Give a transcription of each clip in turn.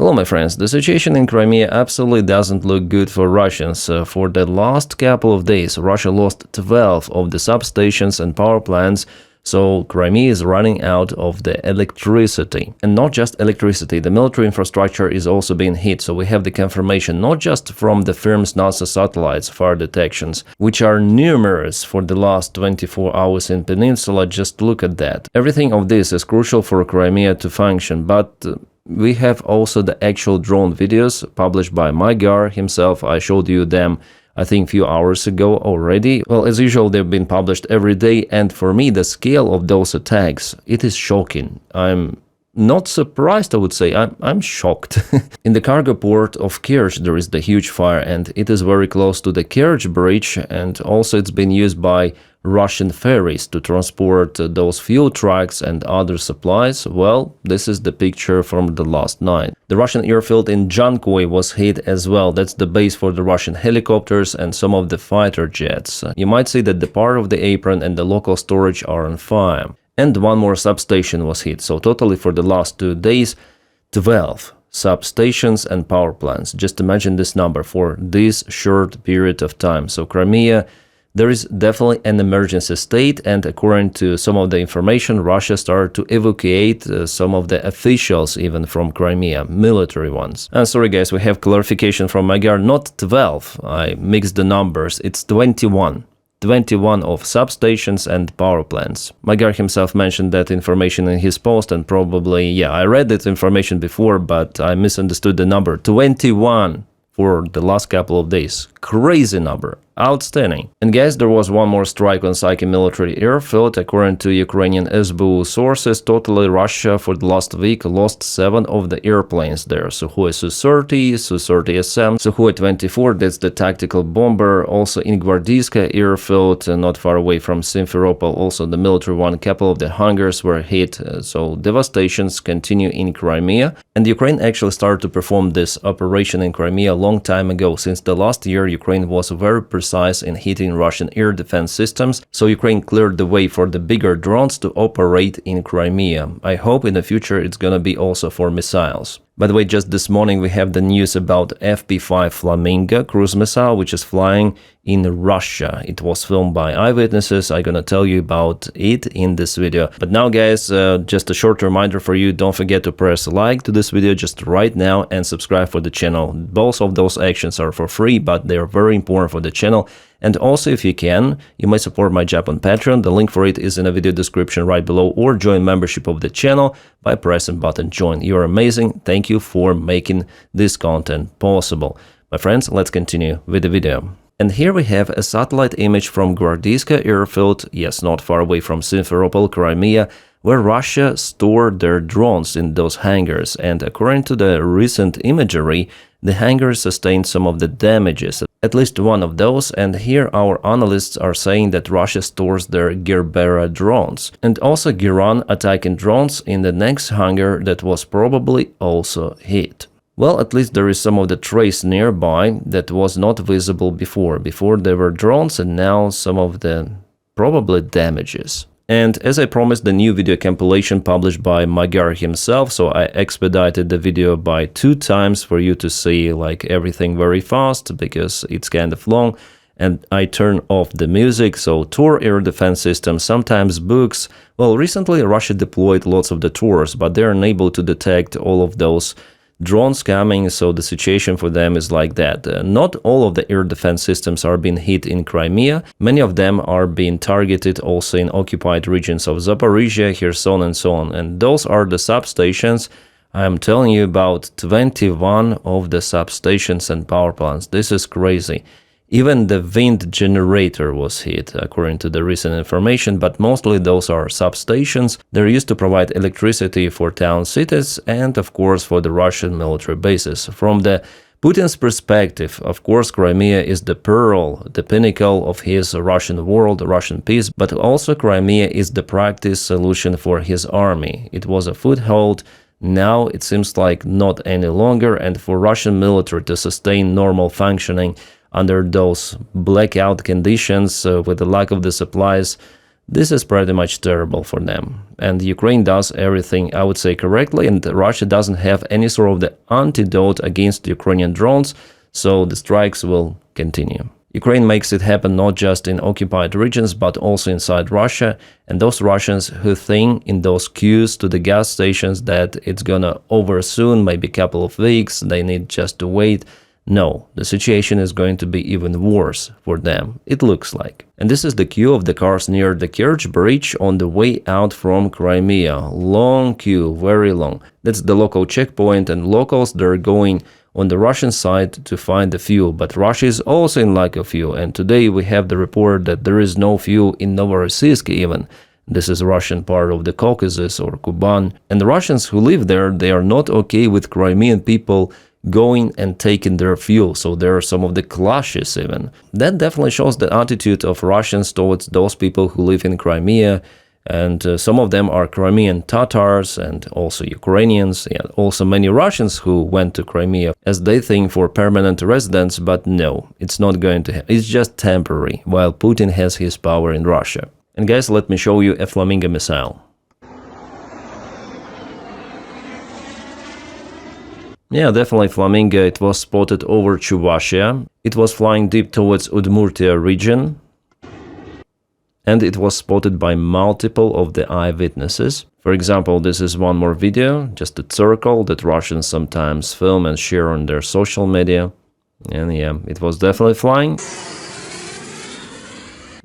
Hello my friends, the situation in Crimea absolutely doesn't look good for Russians. For the last couple of days, Russia lost 12 of the substations and power plants, so Crimea is running out of the electricity. And not just electricity, the military infrastructure is also being hit, so we have the confirmation not just from the firm's NASA satellites fire detections, which are numerous for the last 24 hours in Peninsula. Just look at that. Everything of this is crucial for Crimea to function, but we have also the actual drone videos published by Magyar himself. I showed you them, I think, a few hours ago already. Well, as usual, they've been published every day, and for me, the scale of those attacks, it is shocking. I'm not surprised, I would say. I'm shocked. In the cargo port of Kerch, there is the huge fire, and it is very close to the Kerch bridge, and also it's been used by Russian ferries to transport those fuel trucks and other supplies. Well, this is the picture from the last night. The Russian airfield in Jankoy was hit as well. That's the base for the Russian helicopters and some of the fighter jets. You might see that the part of the apron and the local storage are on fire. And one more substation was hit. So totally for the last 2 days, 12 substations and power plants. Just imagine this number for this short period of time. So Crimea, there is definitely an emergency state, and according to some of the information, Russia started to evacuate some of the officials even from Crimea, military ones. And sorry guys, we have clarification from Magyar, not 12, I mixed the numbers, it's 21. 21 of substations and power plants. Magyar himself mentioned that information in his post, and probably, yeah, I read that information before, but I misunderstood the number. 21 for the last couple of days. Crazy number. Outstanding. And guys, there was one more strike on Saki military airfield. According to Ukrainian SBU sources, totally Russia for the last week lost 7 of the airplanes there. Sukhoi Su-30, Su-30SM, Sukhoi 24, that's the tactical bomber. Also in Gvardiiska airfield, not far away from Simferopol, also the military one, a couple of the hangars were hit. So devastations continue in Crimea. And Ukraine actually started to perform this operation in Crimea a long time ago. Since the last year, Ukraine was very precise in hitting Russian air defense systems, so Ukraine cleared the way for the bigger drones to operate in Crimea. I hope in the future it's gonna be also for missiles. By the way, just this morning we have the news about FP5 Flamingo cruise missile, which is flying in Russia. It was filmed by eyewitnesses. I'm gonna tell you about it in this video. But now guys, just a short reminder for you, don't forget to press like to this video just right now and subscribe for the channel. Both of those actions are for free, but they are very important for the channel. And also, if you can, you may support my job on Patreon. The link for it is in the video description right below, or join membership of the channel by pressing button join. You're amazing. Thank you for making this content possible. My friends, let's continue with the video. And here we have a satellite image from Gvardiiska airfield, yes, not far away from Simferopol, Crimea, where Russia stored their drones in those hangars. And according to the recent imagery, the hangars sustained some of the damages, at least one of those, and here our analysts are saying that Russia stores their Gerbera drones, and also Giran attacking drones in the next hangar that was probably also hit. Well, at least there is some of the trace nearby that was not visible before. Before there were drones, and now some of the probably damages. And as I promised, the new video compilation published by Magyar himself, so I expedited the video by 2 times for you to see like everything very fast, because it's kind of long, and I turn off the music. So Tor air defense system, sometimes books. Well, recently Russia deployed lots of the Tors, but they're unable to detect all of those drones coming, so the situation for them is like that. Not all of the air defense systems are being hit in Crimea. Many of them are being targeted also in occupied regions of Zaporizhia, Kherson, and so on. And those are the substations. I am telling you about 21 of the substations and power plants. This is crazy. Even the wind generator was hit, according to the recent information, but mostly those are substations. They're used to provide electricity for town cities and, of course, for the Russian military bases. From the Putin's perspective, of course, Crimea is the pearl, the pinnacle of his Russian world, Russian peace, but also Crimea is the practice solution for his army. It was a foothold. Now it seems like not any longer, and for Russian military to sustain normal functioning under those blackout conditions with the lack of the supplies, This is pretty much terrible for them. And Ukraine does everything, I would say, correctly, and Russia doesn't have any sort of the antidote against Ukrainian drones, so the strikes will continue. Ukraine makes it happen not just in occupied regions, but also inside Russia, and those Russians who think in those queues to the gas stations that it's gonna over soon, maybe a couple of weeks, they need just to wait. No, the situation is going to be even worse for them, it looks like. And this is the queue of the cars near the Kerch Bridge on the way out from Crimea. Long queue, very long. That's the local checkpoint, and locals, they're going on the Russian side to find the fuel, but Russia is also in lack of fuel, and today we have the report that there is no fuel in Novorossiysk even. This is Russian part of the Caucasus or Kuban, and the Russians who live there, they are not okay with Crimean people going and taking their fuel, so there are some of the clashes even. That definitely shows the attitude of Russians towards those people who live in Crimea, and some of them are Crimean Tatars and also Ukrainians, and also many Russians who went to Crimea as they think for permanent residence, but no, it's not going to happen. It's just temporary, while Putin has his power in Russia. And guys, let me show you a Flamingo missile. Yeah, definitely Flamingo. It was spotted over Chuvashia. It was flying deep towards Udmurtia region. And it was spotted by multiple of the eyewitnesses. For example, this is one more video, just a circle that Russians sometimes film and share on their social media. And yeah, it was definitely flying.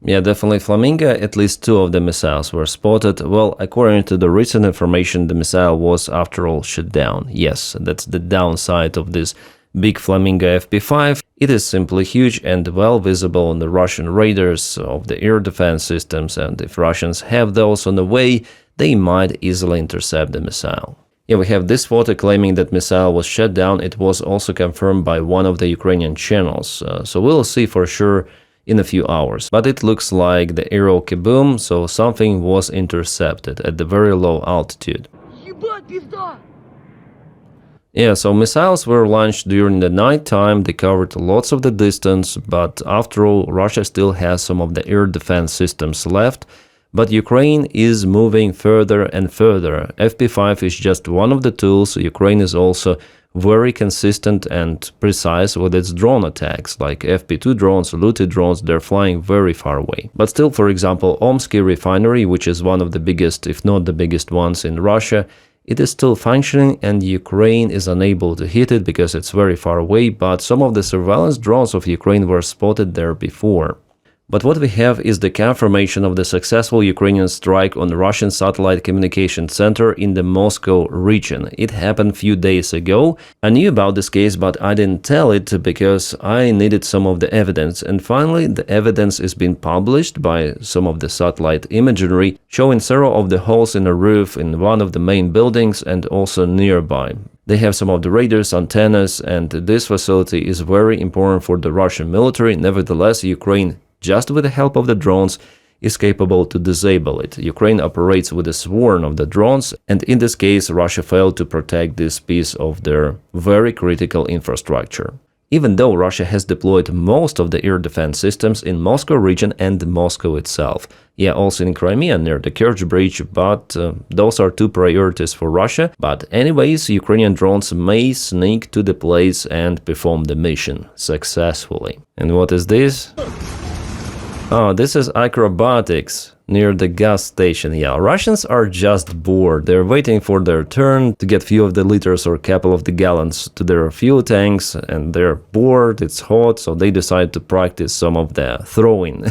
Yeah, definitely Flamingo. At least 2 of the missiles were spotted. Well, according to the recent information, the missile was after all shot down. Yes, that's the downside of this big Flamingo FP5. It is simply huge and well visible on the Russian radars of the air defense systems, and if Russians have those on the way, they might easily intercept the missile. Yeah, we have this photo claiming that missile was shot down. It was also confirmed by one of the Ukrainian channels, so we'll see for sure in a few hours. But it looks like the arrow kaboom, so something was intercepted at the very low altitude. Yeah, so missiles were launched during the night time, they covered lots of the distance, but after all, Russia still has some of the air defense systems left. But Ukraine is moving further and further. FP5 is just one of the tools. Ukraine is also very consistent and precise with its drone attacks, like FP2 drones, looted drones, they're flying very far away. But still, for example, Omsky refinery, which is one of the biggest, if not the biggest ones in Russia, it is still functioning and Ukraine is unable to hit it because it's very far away, but some of the surveillance drones of Ukraine were spotted there before. But what we have is the confirmation of the successful Ukrainian strike on the Russian satellite communication center in the Moscow region. It happened a few days ago. I knew about this case, but I didn't tell it because I needed some of the evidence. And finally, the evidence is being published by some of the satellite imagery, showing several of the holes in a roof in one of the main buildings and also nearby. They have some of the radars, antennas, and this facility is very important for the Russian military. Nevertheless, Ukraine, just with the help of the drones, is capable to disable it. Ukraine operates with a swarm of the drones, and in this case, Russia failed to protect this piece of their very critical infrastructure. Even though Russia has deployed most of the air defense systems in Moscow region and Moscow itself. Yeah, also in Crimea near the Kerch Bridge, but those are 2 priorities for Russia. But anyways, Ukrainian drones may sneak to the place and perform the mission successfully. And what is this? Oh, this is acrobatics near the gas station. Yeah, Russians are just bored. They're waiting for their turn to get few of the liters or couple of the gallons to their fuel tanks, and they're bored, it's hot, so they decide to practice some of the throwing.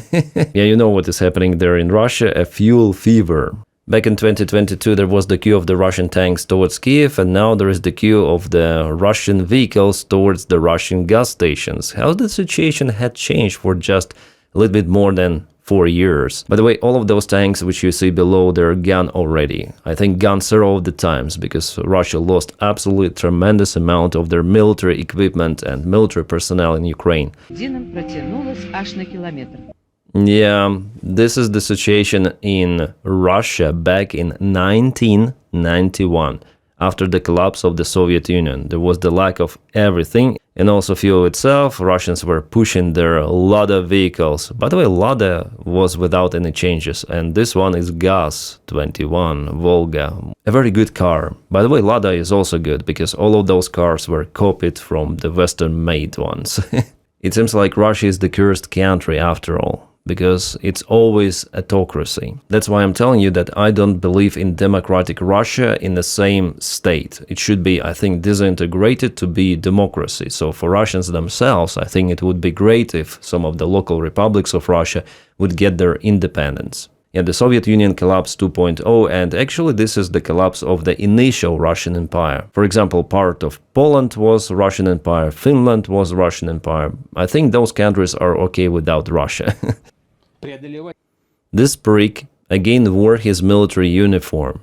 Yeah, you know what is happening there in Russia, a fuel fever. Back in 2022, there was the queue of the Russian tanks towards Kiev, and now there is the queue of the Russian vehicles towards the Russian gas stations. How the situation had changed for just a little bit more than 4 years. By the way, all of those tanks which you see below, they're gone already. I think gone several of the times, because Russia lost absolutely tremendous amount of their military equipment and military personnel in Ukraine. Yeah, this is the situation in Russia back in 1991. After the collapse of the Soviet Union, there was the lack of everything, And also fuel itself, Russians were pushing their Lada vehicles. By the way, Lada was without any changes, and this one is Gaz-21 Volga. A very good car. By the way, Lada is also good, because all of those cars were copied from the Western-made ones. It seems like Russia is the cursed country after all, because it's always autocracy. That's why I'm telling you that I don't believe in democratic Russia in the same state. It should be, I think, disintegrated to be democracy. So for Russians themselves, I think it would be great if some of the local republics of Russia would get their independence. Yeah, the Soviet Union collapsed 2.0, and actually this is the collapse of the initial Russian Empire. For example, part of Poland was Russian Empire, Finland was Russian Empire. I think those countries are okay without Russia. This prick again wore his military uniform.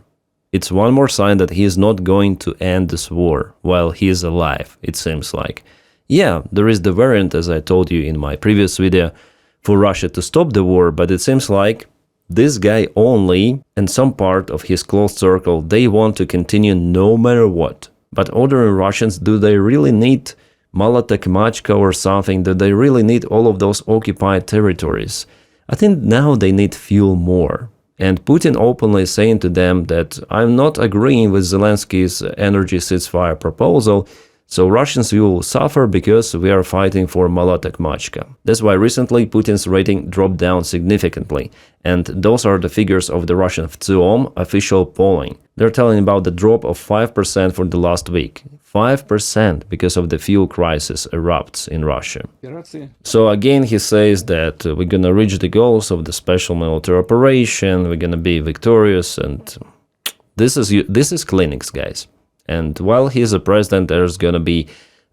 It's one more sign that he is not going to end this war while he is alive, it seems like. Yeah, there is the variant, as I told you in my previous video, for Russia to stop the war, but it seems like this guy only, and some part of his close circle, they want to continue no matter what. But ordinary Russians, do they really need Mala-Takhmachka or something? Do they really need all of those occupied territories? I think now they need fuel more. And Putin openly saying to them that I'm not agreeing with Zelensky's energy ceasefire proposal, so Russians will suffer because we are fighting for Mala-Takhmachka. That's why recently Putin's rating dropped down significantly. And those are the figures of the Russian VTSIOM official polling. They're telling about the drop of 5% for the last week. 5% because of the fuel crisis erupts in Russia. So again, he says that we're gonna reach the goals of the special military operation, we're gonna be victorious, and this is clinics, guys. And while he's a president, there's gonna be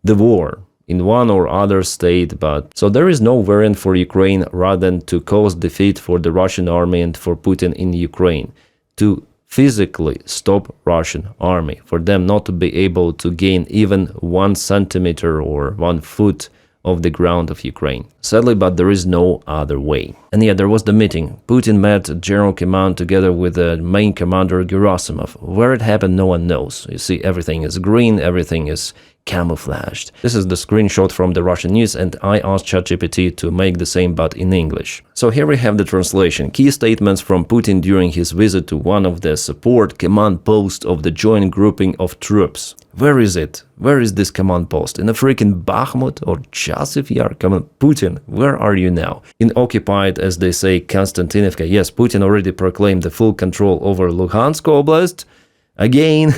the war in one or other state, but so there is no variant for Ukraine rather than to cause defeat for the Russian army and for Putin in Ukraine, to physically stop Russian army, for them not to be able to gain even 1 centimeter or 1 foot of the ground of Ukraine. Sadly, but there is no other way. And yeah, there was the meeting. Putin met General Command together with the main commander Gerasimov. Where it happened, no one knows. You see, everything is green, everything is camouflaged. This is the screenshot from the Russian news, and I asked ChatGPT to make the same but in English. So here we have the translation. Key statements from Putin during his visit to one of the support command posts of the joint grouping of troops. Where is it? Where is this command post? In a freaking Bakhmut or Chasiv Yar? Come on, Putin, where are you now? In occupied, as they say, Konstantinivka. Yes, Putin already proclaimed the full control over Luhansk Oblast. Again,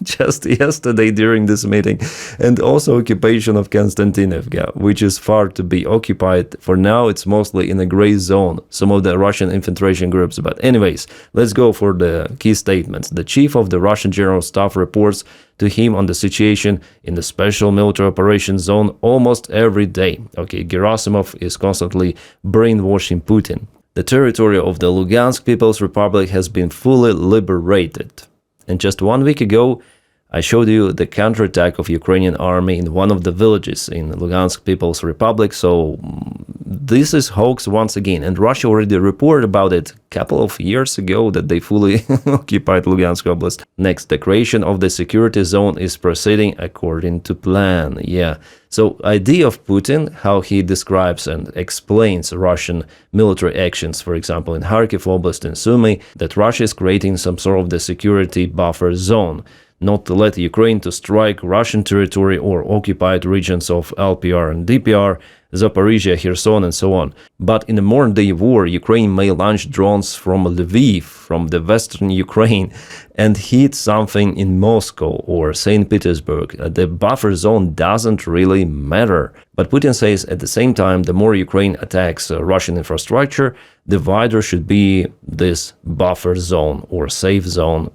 just yesterday during this meeting, and also occupation of Konstantinivka, which is far to be occupied. For now, it's mostly in a gray zone, some of the Russian infiltration groups. But anyways, let's go for the key statements. The chief of the Russian General Staff reports to him on the situation in the special military operations zone almost every day. Okay, Gerasimov is constantly brainwashing Putin. The territory of the Lugansk People's Republic has been fully liberated. And just 1 week ago, I showed you the counterattack of Ukrainian army in one of the villages in Lugansk People's Republic. So this is hoax once again. And Russia already reported about it a couple of years ago that they fully occupied Lugansk Oblast. Next, the creation of the security zone is proceeding according to plan. Yeah. So idea of Putin, how he describes and explains Russian military actions, for example, in Kharkiv Oblast and Sumy, that Russia is creating some sort of the security buffer zone, not to let Ukraine to strike Russian territory or occupied regions of LPR and DPR, Zaporizhia, Kherson, and so on. But in a modern-day war, Ukraine may launch drones from Lviv, from the western Ukraine, and hit something in Moscow or St. Petersburg. The buffer zone doesn't really matter. But Putin says at the same time, the more Ukraine attacks Russian infrastructure, the wider should be this buffer zone or safe zone.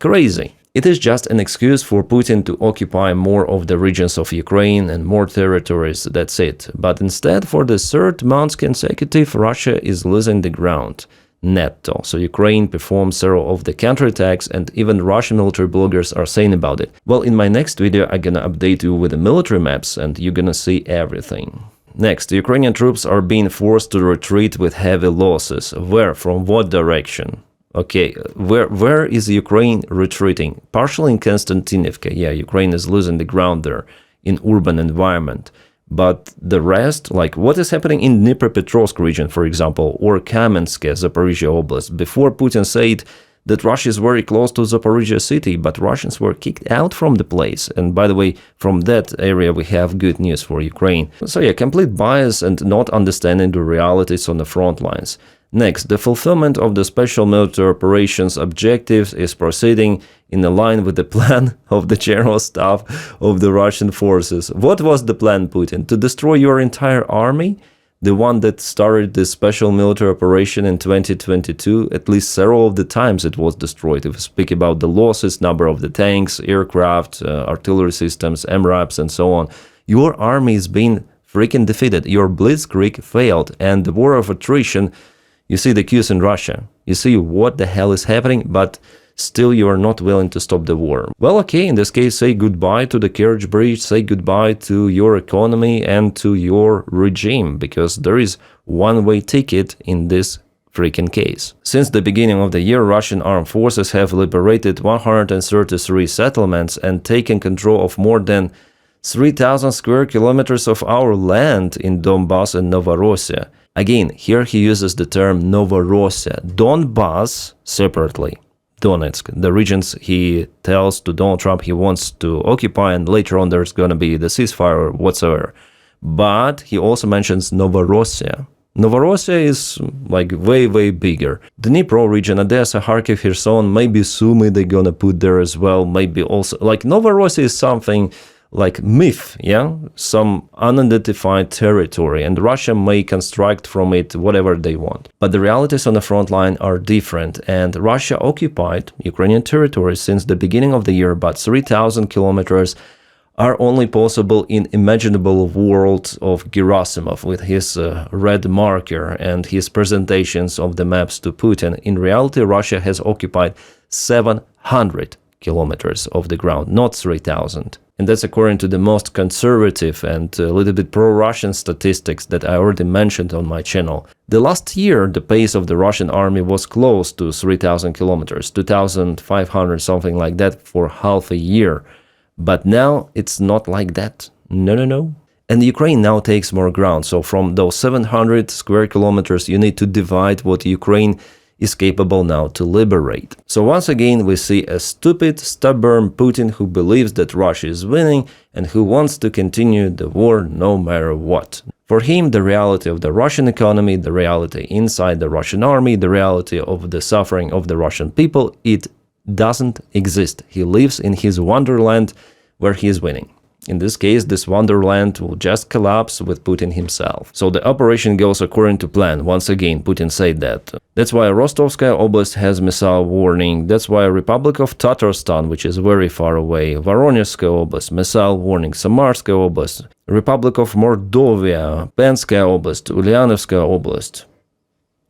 Crazy. It is just an excuse for Putin to occupy more of the regions of Ukraine and more territories, that's it. But instead, for the third month consecutive, Russia is losing the ground. Netto. So Ukraine performed several of the counterattacks, and even Russian military bloggers are saying about it. Well, in my next video, I'm gonna update you with the military maps, and you're gonna see everything. Next, Ukrainian troops are being forced to retreat with heavy losses. Where? From what direction? Okay, where is Ukraine retreating? Partially in Konstantinivka. Yeah, Ukraine is losing the ground there. in urban environment. But the rest, like what is happening in Dnipropetrovsk region, for example, or Kamensk, Zaporizhia Oblast, before Putin said that Russia is very close to Zaporizhia city, but Russians were kicked out from the place. And by the way, from that area we have good news for Ukraine. So yeah, complete bias and not understanding the realities on the front lines. Next, the fulfillment of the special military operations objectives is proceeding in line with the plan of the General Staff of the Russian forces. What was the plan, Putin? To destroy your entire army? The one that started this special military operation in 2022, at least several of the times it was destroyed. If we speak about the losses, number of the tanks, aircraft, artillery systems, MRAPs, and so on, your army is being freaking defeated. Your blitzkrieg failed, and the war of attrition. You see the cues in Russia. You see what the hell is happening, but still you are not willing to stop the war. Well, okay, in this case, say goodbye to the Kerch Bridge, say goodbye to your economy and to your regime, because there is one-way ticket in this freaking case. Since the beginning of the year, Russian armed forces have liberated 133 settlements and taken control of more than 3,000 square kilometers of our land in Donbass and Novorossiya. Again, here he uses the term Novorossiya. Donbass separately. Donetsk, the regions he tells to Donald Trump he wants to occupy, and later on there's going to be the ceasefire or whatsoever. But he also mentions Novorossiya. Novorossiya is like way bigger. Dnipro region, Odessa, Kharkiv, Kherson, maybe Sumy they're gonna put there as well, maybe also, like Novorossiya is something like myth, yeah, some unidentified territory, and Russia may construct from it whatever they want. But the realities on the front line are different, and Russia occupied Ukrainian territory since the beginning of the year, but 3,000 kilometers are only possible in imaginable world of Gerasimov with his red marker and his presentations of the maps to Putin. In reality, Russia has occupied 700 kilometers of the ground, not 3,000. And that's according to the most conservative and a little bit pro-Russian statistics that I already mentioned on my channel. The last year, the pace of the Russian army was close to 3,000 kilometers, 2,500, something like that for half a year. But now it's not like that. No. And Ukraine now takes more ground. So from those 700 square kilometers, you need to divide what Ukraine is capable now to liberate. So once again, we see a stupid, stubborn Putin who believes that Russia is winning and who wants to continue the war no matter what. For him, the reality of the Russian economy, the reality inside the Russian army, the reality of the suffering of the Russian people, it doesn't exist. He lives in his wonderland where he is winning. In this case, this wonderland will just collapse with Putin himself. So the operation goes according to plan. Once again, Putin said that. That's why Rostovskaya Oblast has missile warning. That's why Republic of Tatarstan, which is very far away, Voronezhskaya Oblast, missile warning, Samarskaya Oblast, Republic of Mordovia, Penskaya Oblast, Ulyanovskaya Oblast.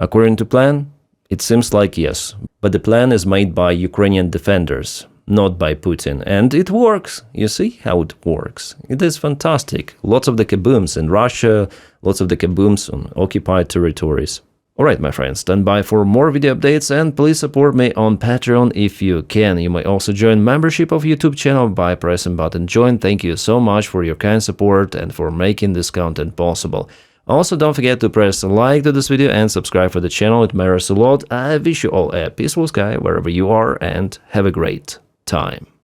According to plan, it seems like yes. But the plan is made by Ukrainian defenders, not by Putin. And it works. You see how it works. It is fantastic. Lots of the kabooms in Russia, lots of the kabooms on occupied territories. Alright, my friends, stand by for more video updates and please support me on Patreon if you can. You may also join membership of YouTube channel by pressing button join. Thank you so much for your kind support and for making this content possible. Also, don't forget to press like to this video and subscribe for the channel. It matters a lot. I wish you all a peaceful sky wherever you are and have a great time.